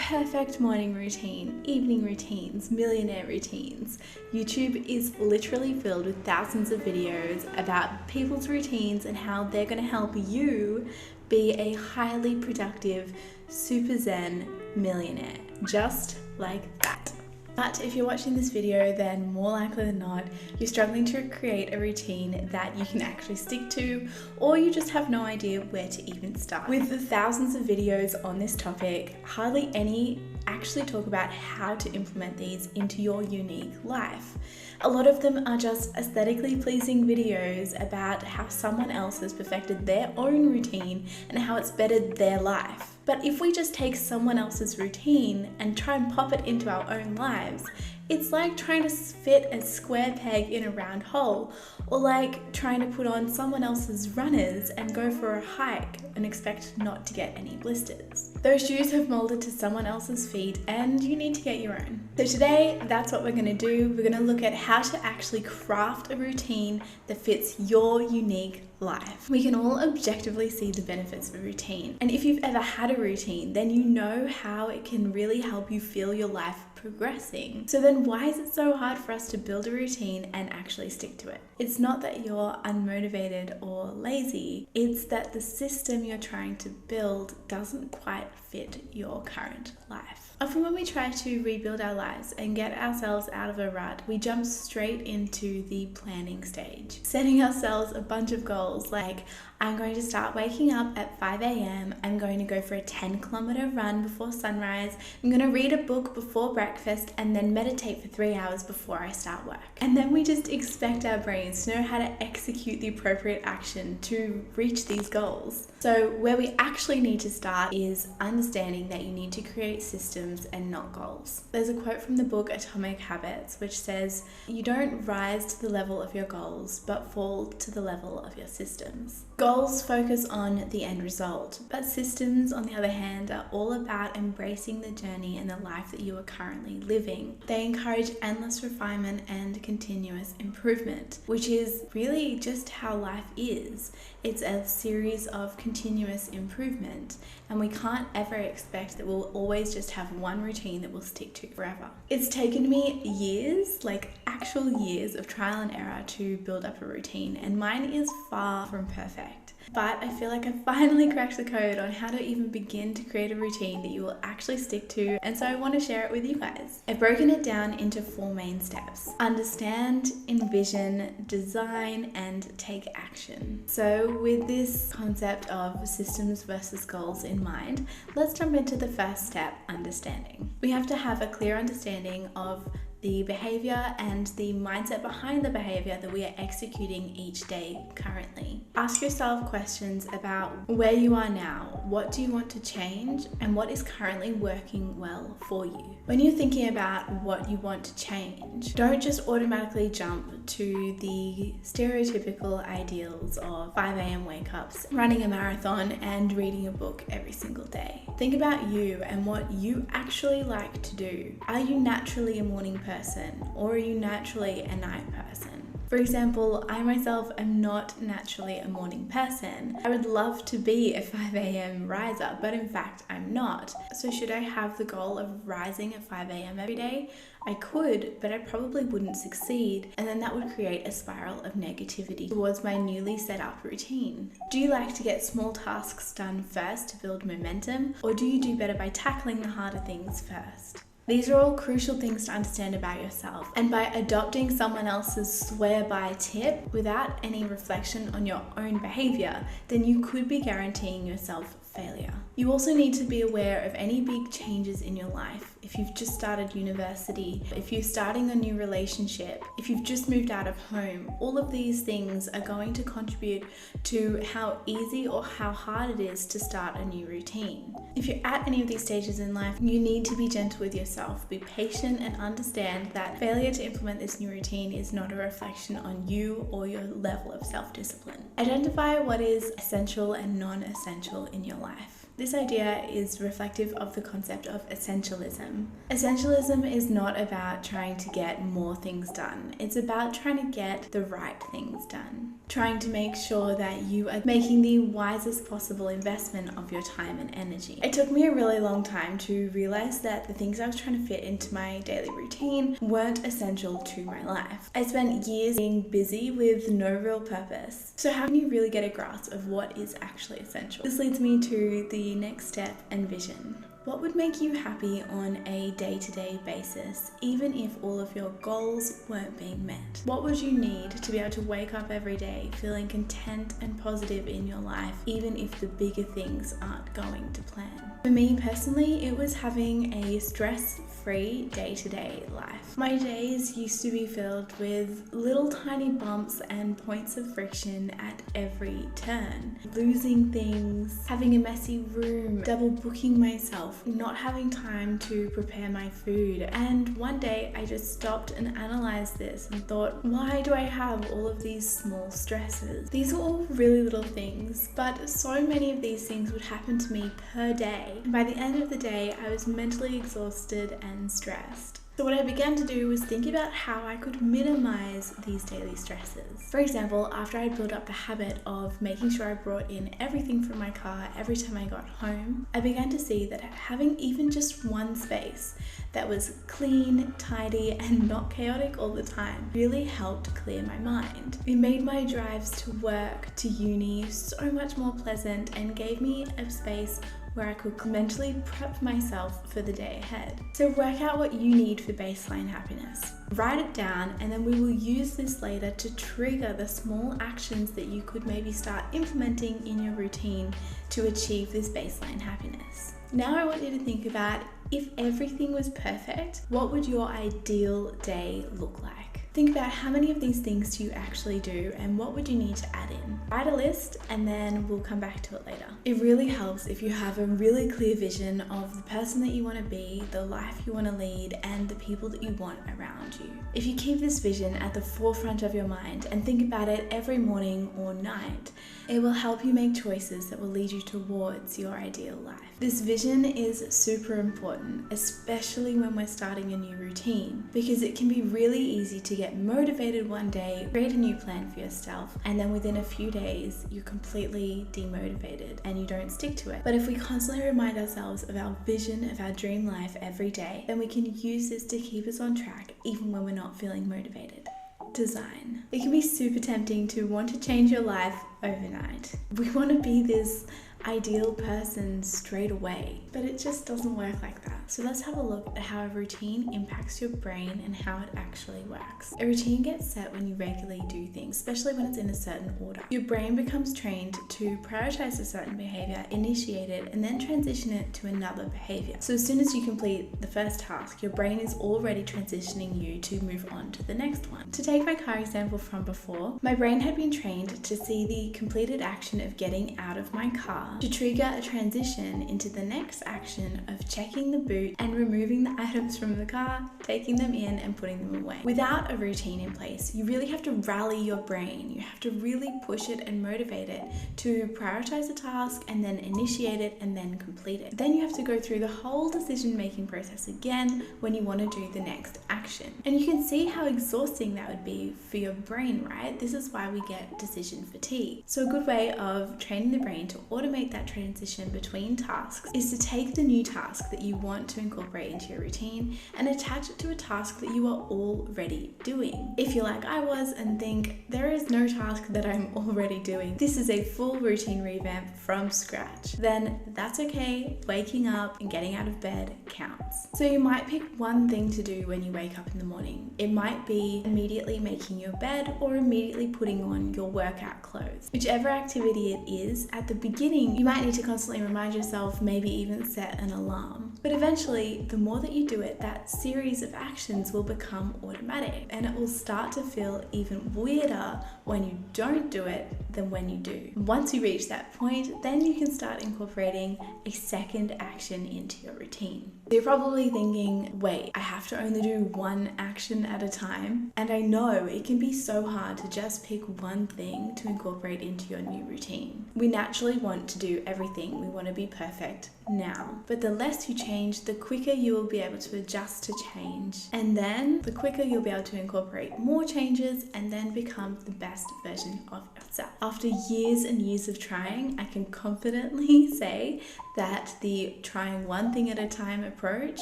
perfect morning routine, evening routines, millionaire routines. YouTube is literally filled with thousands of videos about people's routines and how they're going to help you be a highly productive, super zen millionaire, just like that. But if you're watching this video, then more likely than not, you're struggling to create a routine that you can actually stick to, or you just have no idea where to even start. With the thousands of videos on this topic, hardly any actually talk about how to implement these into your unique life. A lot of them are just aesthetically pleasing videos about how someone else has perfected their own routine and how it's bettered their life. But if we just take someone else's routine and try and pop it into our own lives, it's like trying to fit a square peg in a round hole, or like trying to put on someone else's runners and go for a hike and expect not to get any blisters. Those shoes have molded to someone else's feet and you need to get your own. So today, that's what we're going to do. We're going to look at how to actually craft a routine that fits your unique life. We can all objectively see the benefits of a routine. And if you've ever had a routine, then you know how it can really help you feel your life progressing. So then why is it so hard for us to build a routine and actually stick to it? It's not that you're unmotivated or lazy, it's that the system you're trying to build doesn't quite fit your current life. Often when we try to rebuild our lives and get ourselves out of a rut, we jump straight into the planning stage, setting ourselves a bunch of goals like, I'm going to start waking up at 5 a.m. I'm going to go for a 10-kilometer run before sunrise. I'm going to read a book before breakfast and then meditate for 3 hours before I start work. And then we just expect our brains to know how to execute the appropriate action to reach these goals. So where we actually need to start is understanding that you need to create systems and not goals. There's a quote from the book Atomic Habits which says, "You don't rise to the level of your goals, but fall to the level of your systems." Goals focus on the end result, but systems, on the other hand, are all about embracing the journey and the life that you are currently living. They encourage endless refinement and continuous improvement, which is really just how life is. It's a series of continuous improvement, and we can't ever expect that we'll always just have one routine that we'll stick to forever. It's taken me years, like actual years of trial and error to build up a routine, and mine is far from perfect. But I feel like I finally cracked the code on how to even begin to create a routine that you will actually stick to, and so I want to share it with you guys. I've broken it down into 4 main steps: understand, envision, design, and take action. So with this concept of systems versus goals in mind, let's jump into the first step, understanding. We have to have a clear understanding of the behavior and the mindset behind the behavior that we are executing each day currently. Ask yourself questions about where you are now, what do you want to change, and what is currently working well for you. When you're thinking about what you want to change, don't just automatically jump to the stereotypical ideals of 5 a.m. wake-ups, running a marathon, and reading a book every single day. Think about you and what you actually like to do. Are you naturally a morning person, or are you naturally a night person? For example, I myself am not naturally a morning person. I would love to be a 5 a.m. riser, but in fact I'm not. So should I have the goal of rising at 5 a.m. every day? I could, but I probably wouldn't succeed, and then that would create a spiral of negativity towards my newly set up routine. Do you like to get small tasks done first to build momentum, or do you do better by tackling the harder things first? These are all crucial things to understand about yourself, and by adopting someone else's swear-by tip without any reflection on your own behavior, then you could be guaranteeing yourself failure. You also need to be aware of any big changes in your life. If you've just started university, if you're starting a new relationship, if you've just moved out of home, all of these things are going to contribute to how easy or how hard it is to start a new routine. If you're at any of these stages in life, you need to be gentle with yourself, be patient, and understand that failure to implement this new routine is not a reflection on you or your level of self-discipline. Identify what is essential and non-essential in your life. This idea is reflective of the concept of essentialism. Essentialism is not about trying to get more things done. It's about trying to get the right things done. Trying to make sure that you are making the wisest possible investment of your time and energy. It took me a really long time to realize that the things I was trying to fit into my daily routine weren't essential to my life. I spent years being busy with no real purpose. So how can you really get a grasp of what is actually essential? This leads me to the next step, Envision. What would make you happy on a day-to-day basis, even if all of your goals weren't being met? What would you need to be able to wake up every day feeling content and positive in your life, even if the bigger things aren't going to plan? For me personally, it was having a stress-free day-to-day life. My days used to be filled with little tiny bumps and points of friction at every turn. Losing things, having a messy room, double booking myself, not having time to prepare my food. And one day I just stopped and analyzed this and thought, why do I have all of these small stresses? These are all really little things, but so many of these things would happen to me per day. And by the end of the day, I was mentally exhausted and stressed. So what I began to do was think about how I could minimize these daily stresses. For example, after I built up the habit of making sure I brought in everything from my car every time I got home, I began to see that having even just one space that was clean, tidy, and not chaotic all the time really helped clear my mind. It made my drives to work, to uni so much more pleasant and gave me a space where I could mentally prep myself for the day ahead. So work out what you need for baseline happiness. Write it down, and then we will use this later to trigger the small actions that you could maybe start implementing in your routine to achieve this baseline happiness. Now I want you to think about, if everything was perfect, what would your ideal day look like? Think about how many of these things do you actually do and what would you need to add in. Write a list and then we'll come back to it later. It really helps if you have a really clear vision of the person that you want to be, the life you want to lead, and the people that you want around you. If you keep this vision at the forefront of your mind and think about it every morning or night, it will help you make choices that will lead you towards your ideal life. This vision is super important, especially when we're starting a new routine, because it can be really easy to get motivated one day, create a new plan for yourself, and then within a few days you're completely demotivated and you don't stick to it. But if we constantly remind ourselves of our vision of our dream life every day, then we can use this to keep us on track even when we're not feeling motivated. Design. It can be super tempting to want to change your life overnight. We want to be this ideal person straight away, but it just doesn't work like that. So let's have a look at how a routine impacts your brain and how it actually works. A routine gets set when you regularly do things, especially when it's in a certain order. Your brain becomes trained to prioritize a certain behavior, initiate it, and then transition it to another behavior. So as soon as you complete the first task, your brain is already transitioning you to move on to the next one. To take my car example from before, my brain had been trained to see the completed action of getting out of my car to trigger a transition into the next action of checking the boot and removing the items from the car, taking them in and putting them away. Without a routine in place, you really have to rally your brain. You have to really push it and motivate it to prioritize a task and then initiate it and then complete it. Then you have to go through the whole decision-making process again when you want to do the next action. And you can see how exhausting that would be for your brain, right? This is why we get decision fatigue. So a good way of training the brain to automate that transition between tasks is to take the new task that you want to incorporate into your routine and attach it to a task that you are already doing. If you're like I was and think there is no task that I'm already doing, this is a full routine revamp from scratch, then that's okay. Waking up and getting out of bed counts. So you might pick one thing to do when you wake up in the morning. It might be immediately making your bed or immediately putting on your workout clothes. Whichever activity it is, at the beginning you might need to constantly remind yourself, maybe even set an alarm. But eventually, the more that you do it, that series of actions will become automatic and it will start to feel even weirder when you don't do it than when you do. Once you reach that point, then you can start incorporating a second action into your routine. So you're probably thinking, wait, I have to only do one action at a time? And I know it can be so hard to just pick one thing to incorporate into your new routine. We naturally want to do everything. We want to be perfect now. But the less you change, the quicker you will be able to adjust to change. And then the quicker you'll be able to incorporate more changes and then become the best version of yourself. After years and years of trying, I can confidently say that the trying one thing at a time approach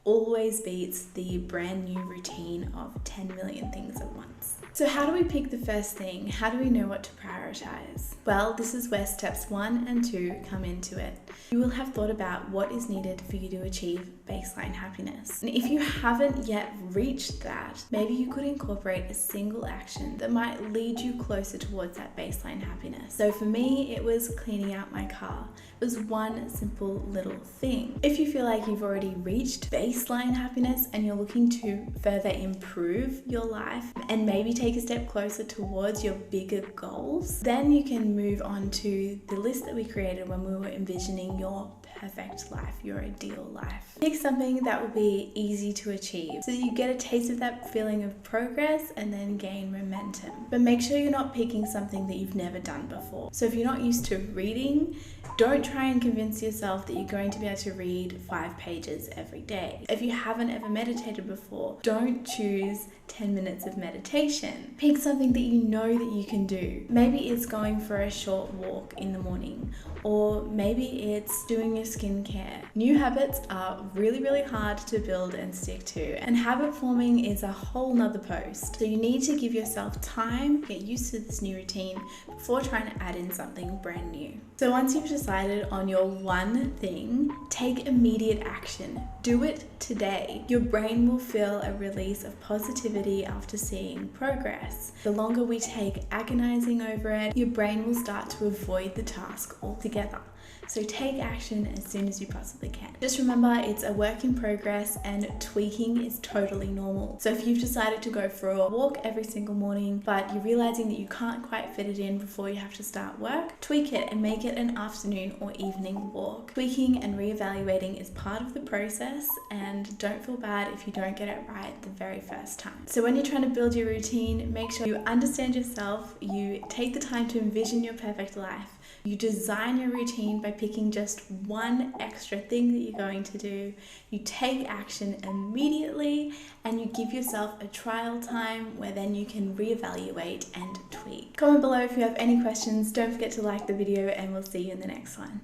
always beats the brand new routine of 10 million things at once. So how do we pick the first thing? How do we know what to prioritize? Well, this is where steps 1 and 2 come into it. You will have thought about what is needed for you to achieve baseline happiness. And if you haven't yet reached that, maybe you could incorporate a single action that might lead you closer towards that baseline happiness. So for me, it was cleaning out my car. It was one simple little thing. If you feel like you've already reached baseline happiness and you're looking to further improve your life and maybe take a step closer towards your bigger goals, then you can move on to the list that we created when we were envisioning your perfect life, your ideal life. Pick something that will be easy to achieve so that you get a taste of that feeling of progress and then gain momentum. But make sure you're not picking something that you've never done before. So if you're not used to reading, don't try and convince yourself that you're going to be able to read 5 pages every day. If you haven't ever meditated before, don't choose 10 minutes of meditation. Pick something that you know that you can do. Maybe it's going for a short walk in the morning, or maybe it's doing your skincare. New habits are really hard to build and stick to, and habit forming is a whole nother post. So you need to give yourself time, get used to this new routine before trying to add in something brand new. So once you've decided on your one thing, take immediate action. Do it today. Your brain will feel a release of positivity after seeing progress. The longer we take agonizing over it, your brain will start to avoid the task altogether. So take action as soon as you possibly can. Just remember, it's a work in progress and tweaking is totally normal. So if you've decided to go for a walk every single morning, but you're realizing that you can't quite fit it in before you have to start work, tweak it and make it an afternoon or evening walk. Tweaking and reevaluating is part of the process, and don't feel bad if you don't get it right the very first time. So when you're trying to build your routine, make sure you understand yourself, you take the time to envision your perfect life. You design your routine by picking just one extra thing that you're going to do. You take action immediately and you give yourself a trial time where then you can reevaluate and tweak. Comment below if you have any questions. Don't forget to like the video and we'll see you in the next one.